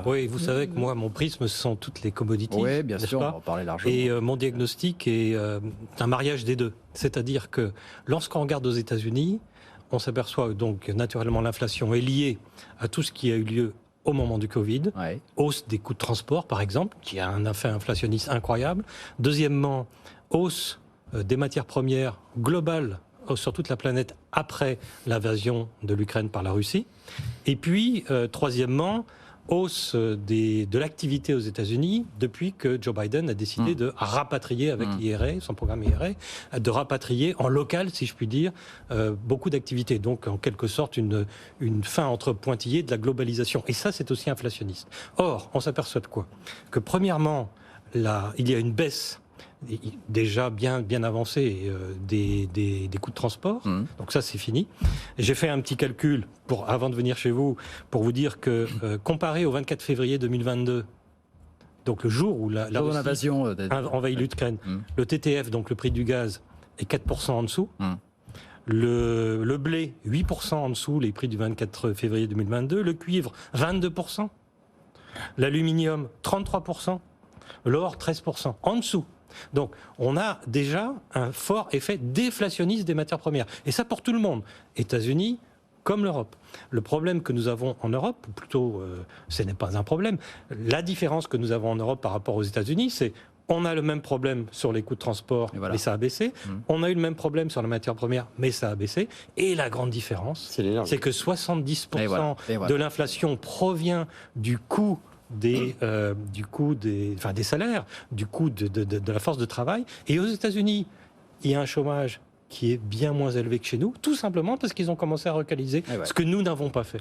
Oui, vous savez que moi, mon prisme, ce sont toutes les commodities. Oui, bien n'est-ce sûr, on pas va en parler largement. Et mon diagnostic est un mariage des deux. C'est-à-dire que lorsqu'on regarde aux États-Unis, on s'aperçoit donc que naturellement l'inflation est liée à tout ce qui a eu lieu au moment du Covid. Ouais. Hausse des coûts de transport, par exemple, qui a un effet inflationniste incroyable. Deuxièmement, hausse des matières premières globales sur toute la planète après l'invasion de l'Ukraine par la Russie. Et puis, troisièmement, hausse de l'activité aux États-Unis depuis que Joe Biden a décidé de rapatrier avec l'IRA, son programme IRA, de rapatrier en local, si je puis dire, beaucoup d'activités. Donc, en quelque sorte, une fin entre pointillés de la globalisation. Et ça, c'est aussi inflationniste. Or, on s'aperçoit de quoi ? Que premièrement, il y a une baisse déjà bien avancé des coûts de transport. Donc ça, c'est fini. J'ai fait un petit calcul avant de venir chez vous pour vous dire que comparé au 24 février 2022, donc le jour où la Russie envahit l'Ukraine, le TTF, donc le prix du gaz, est 4% en dessous. Le blé, 8% en dessous, les prix du 24 février 2022. Le cuivre, 22%. L'aluminium, 33%. L'or, 13%. En dessous. Donc, on a déjà un fort effet déflationniste des matières premières. Et ça pour tout le monde. États-Unis comme l'Europe. Le problème que nous avons en Europe, ou plutôt, ce n'est pas un problème, la différence que nous avons en Europe par rapport aux États-Unis, c'est on a le même problème sur les coûts de transport, mais ça a baissé. On a eu le même problème sur la matière première, mais ça a baissé. Et la grande différence, c'est que 70% de l'inflation provient du coût des salaires, du coût de la force de travail. Et aux États-Unis, il y a un chômage qui est bien moins élevé que chez nous, tout simplement parce qu'ils ont commencé à relocaliser, ce que nous n'avons pas fait.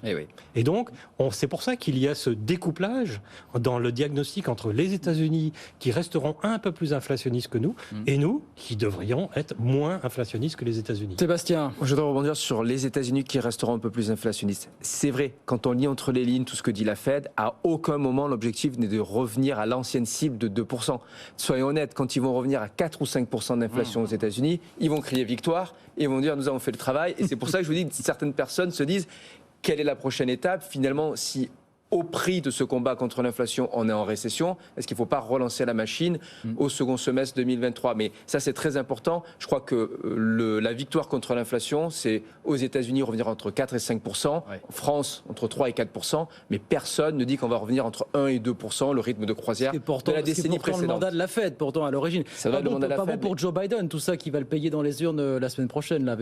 Et donc, c'est pour ça qu'il y a ce découplage dans le diagnostic entre les États-Unis, qui resteront un peu plus inflationnistes que nous, et nous, qui devrions être moins inflationnistes que les États-Unis. Sébastien, je voudrais rebondir sur les États-Unis qui resteront un peu plus inflationnistes. C'est vrai, quand on lit entre les lignes tout ce que dit la Fed, à aucun moment l'objectif n'est de revenir à l'ancienne cible de 2%. Soyons honnêtes, quand ils vont revenir à 4 ou 5% d'inflation aux États-Unis, ils vont crier victoire et ils vont dire nous avons fait le travail. Et c'est pour ça que je vous dis que certaines personnes se disent quelle est la prochaine étape finalement si au prix de ce combat contre l'inflation, on est en récession. Est-ce qu'il ne faut pas relancer la machine au second semestre 2023 ? Mais ça, c'est très important. Je crois que la victoire contre l'inflation, c'est aux États-Unis revenir entre 4 et 5%, en France entre 3 et 4%, mais personne ne dit qu'on va revenir entre 1 et 2%, le rythme de croisière de la décennie précédente. C'est le mandat de la Fed, pourtant, à l'origine. Ça va, le mandat de la Fed, pour Joe Biden, tout ça qui va le payer dans les urnes la semaine prochaine, là,